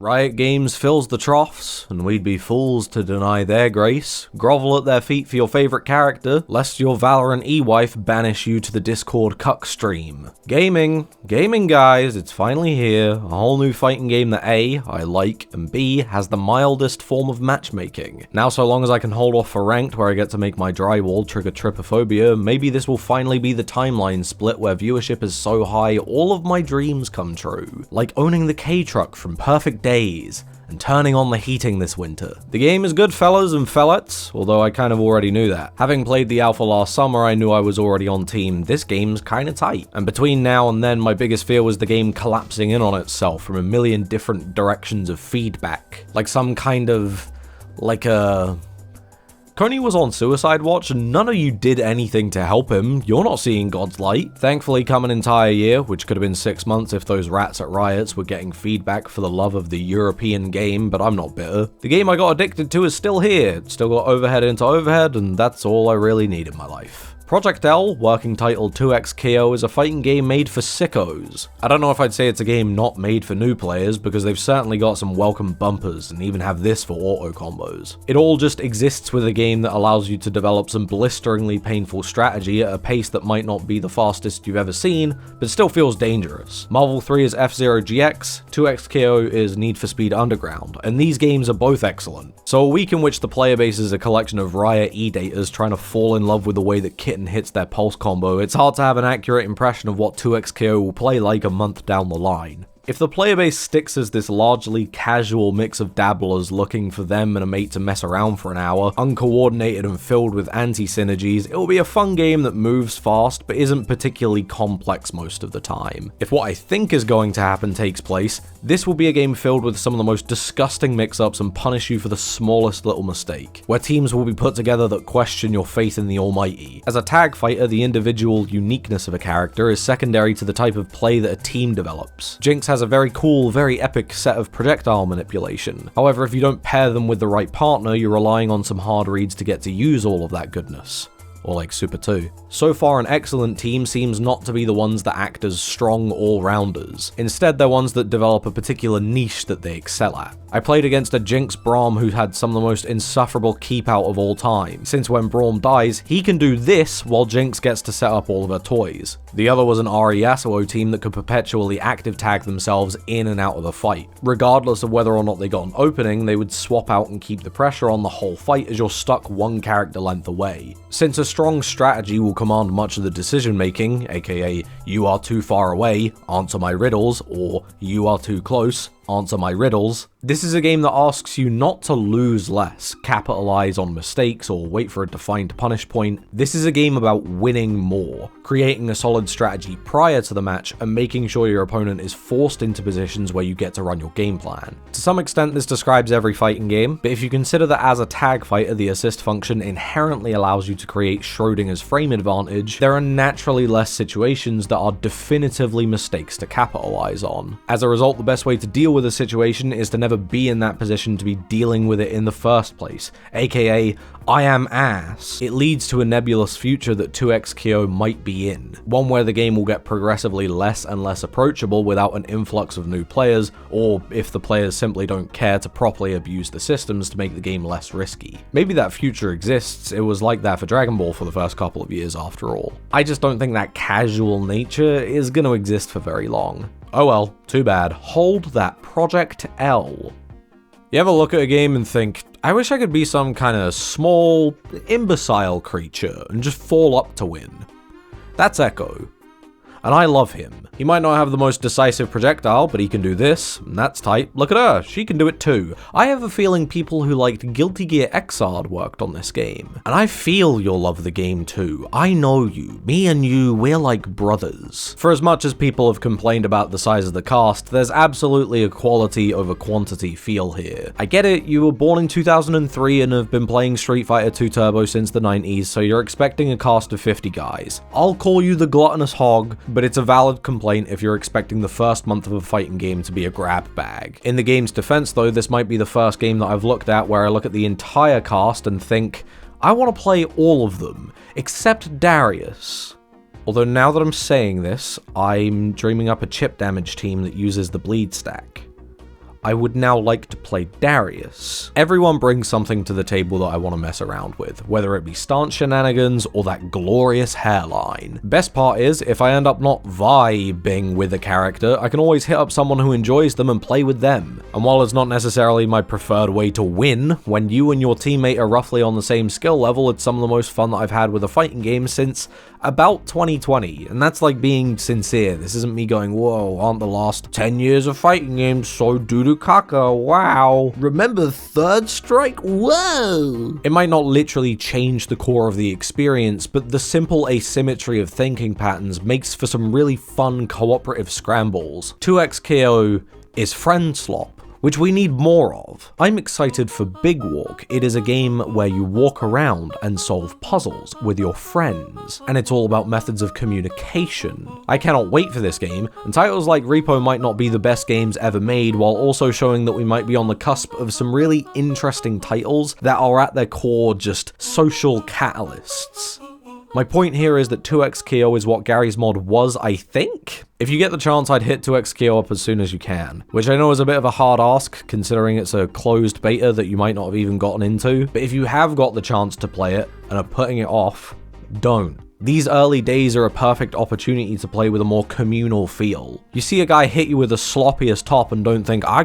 Riot Games fills the troughs, and we'd be fools to deny their grace. Grovel at their feet for your favourite character, lest your Valorant e-wife banish you to the Discord cuck stream. Gaming guys, it's finally here. A whole new fighting game that A, I like, and B, has the mildest form of matchmaking. Now so long as I can hold off for ranked where I get to make my drywall trigger trypophobia, maybe this will finally be the timeline split where viewership is so high all of my dreams come true. Like owning the K-Truck from Perfect Days and turning on the heating this winter. The game is good, fellas and fellettes, although I kind of already knew that. Having played the alpha last summer, I knew I was already on team, this game's kinda tight. And between now and then, my biggest fear was the game collapsing in on itself from a million different directions of feedback. Like some kind of, Coney was on suicide watch and none of you did anything to help him. You're not seeing God's light. Thankfully, come an entire year, which could have been 6 months if those rats at Riots were getting feedback for the love of the European game, but I'm not bitter. The game I got addicted to is still here. It's still got overhead into overhead, and that's all I really need in my life. Project L, working title 2XKO, is a fighting game made for sickos. I don't know if I'd say it's a game not made for new players, because they've certainly got some welcome bumpers and even have this for auto combos. It all just exists with a game that allows you to develop some blisteringly painful strategy at a pace that might not be the fastest you've ever seen, but still feels dangerous. Marvel 3 is F-Zero GX, 2XKO is Need for Speed Underground, and these games are both excellent. So a week in which the player base is a collection of Riot E-daters trying to fall in love with the way that Kitten hits their pulse combo, it's hard to have an accurate impression of what 2XKO will play like a month down the line. If the player base sticks as this largely casual mix of dabblers looking for them and a mate to mess around for an hour, uncoordinated and filled with anti-synergies, it will be a fun game that moves fast but isn't particularly complex most of the time. If what I think is going to happen takes place, this will be a game filled with some of the most disgusting mix-ups and punish you for the smallest little mistake, where teams will be put together that question your faith in the almighty. As a tag fighter, the individual uniqueness of a character is secondary to the type of play that a team develops. Jinx has a very cool, very epic set of projectile manipulation. However, if you don't pair them with the right partner, you're relying on some hard reads to get to use all of that goodness. Or like Super 2. So far, an excellent team seems not to be the ones that act as strong all-rounders. Instead, they're ones that develop a particular niche that they excel at. I played against a Jinx Braum who had some of the most insufferable keep out of all time, since when Braum dies, he can do this while Jinx gets to set up all of her toys. The other was an Ari Yasuo team that could perpetually active tag themselves in and out of the fight. Regardless of whether or not they got an opening, they would swap out and keep the pressure on the whole fight as you're stuck one character length away. Since a strong strategy will command much of the decision making, aka you are too far away, answer my riddles, or you are too close, answer my riddles, this is a game that asks you not to lose less, capitalize on mistakes, or wait for a defined punish point. This is a game about winning more, creating a solid strategy prior to the match, and making sure your opponent is forced into positions where you get to run your game plan. To some extent, this describes every fighting game, but if you consider that as a tag fighter, the assist function inherently allows you to create Schrodinger's frame advantage, there are naturally less situations that are definitively mistakes to capitalize on. As a result, the best way to deal with a situation is to never be in that position to be dealing with it in the first place, aka I am ass. It leads to a nebulous future that 2XKO might be in, one where the game will get progressively less and less approachable without an influx of new players, or if the players simply don't care to properly abuse the systems to make the game less risky. Maybe that future exists, it was like that for Dragon Ball for the first couple of years after all. I just don't think that casual nature is going to exist for very long. Oh well, too bad. Hold that Project L. You ever look at a game and think, I wish I could be some kind of small, imbecile creature and just fall up to win? That's Echo. And I love him. He might not have the most decisive projectile, but he can do this, and that's tight. Look at her, she can do it too. I have a feeling people who liked Guilty Gear Xrd worked on this game. And I feel you'll love the game too. I know you. Me and you, we're like brothers. For as much as people have complained about the size of the cast, there's absolutely a quality over quantity feel here. I get it, you were born in 2003 and have been playing Street Fighter 2 Turbo since the 90s, so you're expecting a cast of 50 guys. I'll call you the gluttonous hog, but it's a valid complaint if you're expecting the first month of a fighting game to be a grab bag. In the game's defense though, this might be the first game that I've looked at where I look at the entire cast and think, I want to play all of them, except Darius. Although now that I'm saying this, I'm dreaming up a chip damage team that uses the bleed stack. I would now like to play Darius. Everyone brings something to the table that I want to mess around with, whether it be stance shenanigans or that glorious hairline. Best part is, if I end up not vibing with a character, I can always hit up someone who enjoys them and play with them. And while it's not necessarily my preferred way to win, when you and your teammate are roughly on the same skill level, it's some of the most fun that I've had with a fighting game since about 2020. And that's like being sincere. This isn't me going, whoa, aren't the last 10 years of fighting games so doo-doo caca, wow. Remember Third Strike? Whoa! It might not literally change the core of the experience, but the simple asymmetry of thinking patterns makes for some really fun cooperative scrambles. 2xKO is friend slop, which we need more of. I'm excited for Big Walk. It is a game where you walk around and solve puzzles with your friends, and it's all about methods of communication. I cannot wait for this game, and titles like Repo might not be the best games ever made, while also showing that we might be on the cusp of some really interesting titles that are at their core just social catalysts. My point here is that 2xKO is what Garry's Mod was, I think? If you get the chance, I'd hit 2xKO up as soon as you can, which I know is a bit of a hard ask, considering it's a closed beta that you might not have even gotten into, but if you have got the chance to play it and are putting it off, don't. These early days are a perfect opportunity to play with a more communal feel. You see a guy hit you with the sloppiest top and don't think, I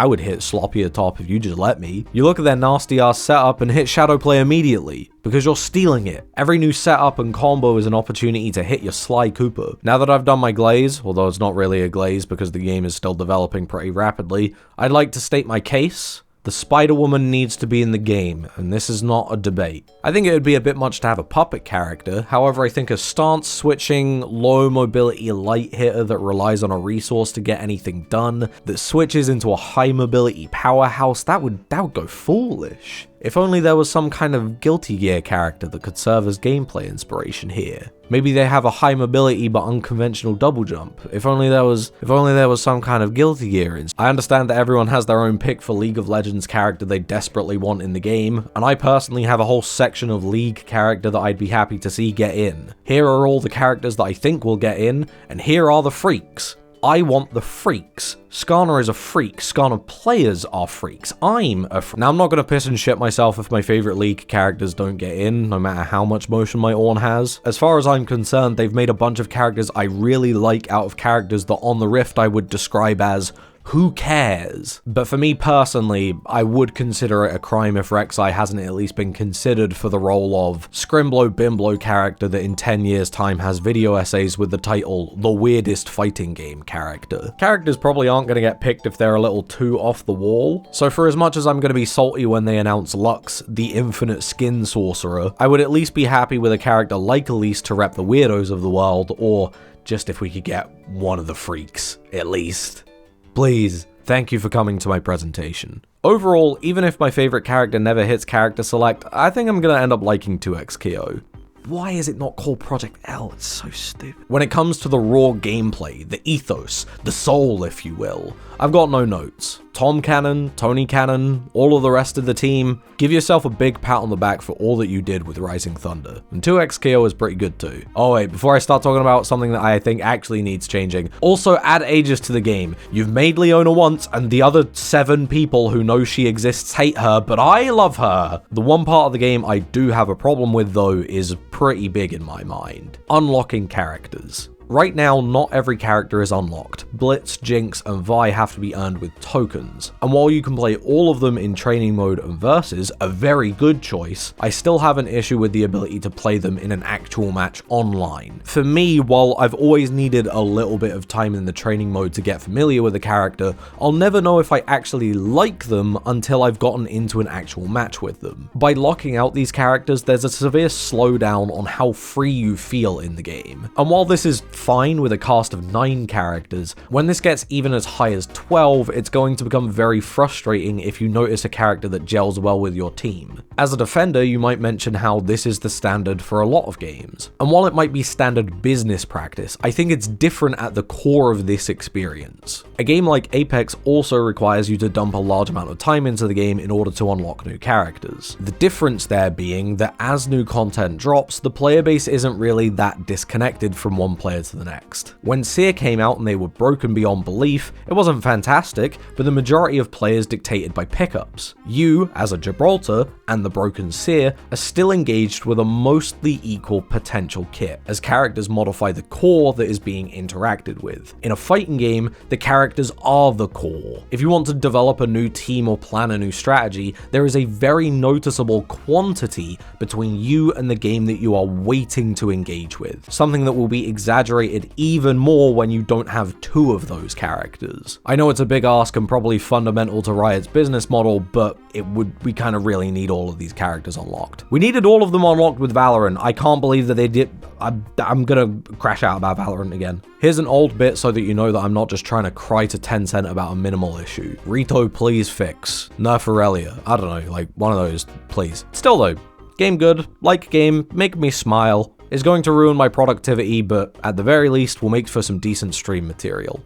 would hit sloppier top if you just let me. You look at their nasty ass setup and hit Shadow Play immediately, because you're stealing it. Every new setup and combo is an opportunity to hit your Sly Cooper. Now that I've done my glaze, although it's not really a glaze because the game is still developing pretty rapidly, I'd like to state my case. The Spider-Woman needs to be in the game, and this is not a debate. I think it would be a bit much to have a puppet character, however I think a stance-switching, low-mobility light hitter that relies on a resource to get anything done, that switches into a high-mobility powerhouse, that would go foolish. If only there was some kind of Guilty Gear character that could serve as gameplay inspiration here. Maybe they have a high mobility but unconventional double jump. If only there was some kind of Guilty Gear. I understand that everyone has their own pick for League of Legends character they desperately want in the game, and I personally have a whole section of League character that I'd be happy to see get in. Here are all the characters that I think will get in, and here are the freaks. I want the freaks. Skarner is a freak. Skarner players are freaks. I'm a freak. Now, I'm not going to piss and shit myself if my favorite League characters don't get in, no matter how much motion my Ornn has. As far as I'm concerned, they've made a bunch of characters I really like out of characters that on the Rift I would describe as who cares? But for me personally, I would consider it a crime if Rek'Sai hasn't at least been considered for the role of Scrimblow Bimblow character that in 10 years time has video essays with the title The Weirdest Fighting Game Character. Characters probably aren't going to get picked if they're a little too off the wall, so for as much as I'm going to be salty when they announce Lux, the infinite skin sorcerer, I would at least be happy with a character like Elise to rep the weirdos of the world, or just if we could get one of the freaks, at least. Please, thank you for coming to my presentation. Overall, even if my favorite character never hits character select, I think I'm gonna end up liking 2xKO. Why is it not called Project L? It's so stupid. When it comes to the raw gameplay, the ethos, the soul, if you will, I've got no notes. Tom Cannon, Tony Cannon, all of the rest of the team, give yourself a big pat on the back for all that you did with Rising Thunder. And 2xKO is pretty good too. Oh wait, before I start talking about something that I think actually needs changing, also add Aegis to the game. You've made Leona once, and the other 7 people who know she exists hate her, but I love her. The one part of the game I do have a problem with though is pretty big in my mind. Unlocking characters. Right now, not every character is unlocked. Blitz, Jinx, and Vi have to be earned with tokens. And while you can play all of them in training mode and versus, a very good choice, I still have an issue with the ability to play them in an actual match online. For me, while I've always needed a little bit of time in the training mode to get familiar with a character, I'll never know if I actually like them until I've gotten into an actual match with them. By locking out these characters, there's a severe slowdown on how free you feel in the game. And while this is fine with a cast of 9 characters, when this gets even as high as 12, it's going to become very frustrating if you notice a character that gels well with your team. As a defender, you might mention how this is the standard for a lot of games. And while it might be standard business practice, I think it's different at the core of this experience. A game like Apex also requires you to dump a large amount of time into the game in order to unlock new characters. The difference there being that as new content drops, the player base isn't really that disconnected from one player to to the next. When Seer came out and they were broken beyond belief, it wasn't fantastic, but the majority of players dictated by pickups. You, as a Gibraltar, and the broken Seer are still engaged with a mostly equal potential kit, as characters modify the core that is being interacted with. In a fighting game, the characters are the core. If you want to develop a new team or plan a new strategy, there is a very noticeable quantity between you and the game that you are waiting to engage with, something that will be exaggerated even more when you don't have two of those characters. I know it's a big ask and probably fundamental to Riot's business model, but we kind of really need all of these characters unlocked. We needed all of them unlocked with Valorant. I can't believe that they did. I'm gonna crash out about Valorant again. Here's an old bit so that you know that I'm not just trying to cry to Tencent about a minimal issue. Rito, please fix. Nerf Aurelia. I don't know, like one of those, please. Still though, game good, like game, make me smile. Is going to ruin my productivity, but at the very least will make for some decent stream material.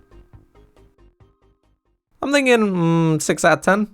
I'm thinking 6 out of 10.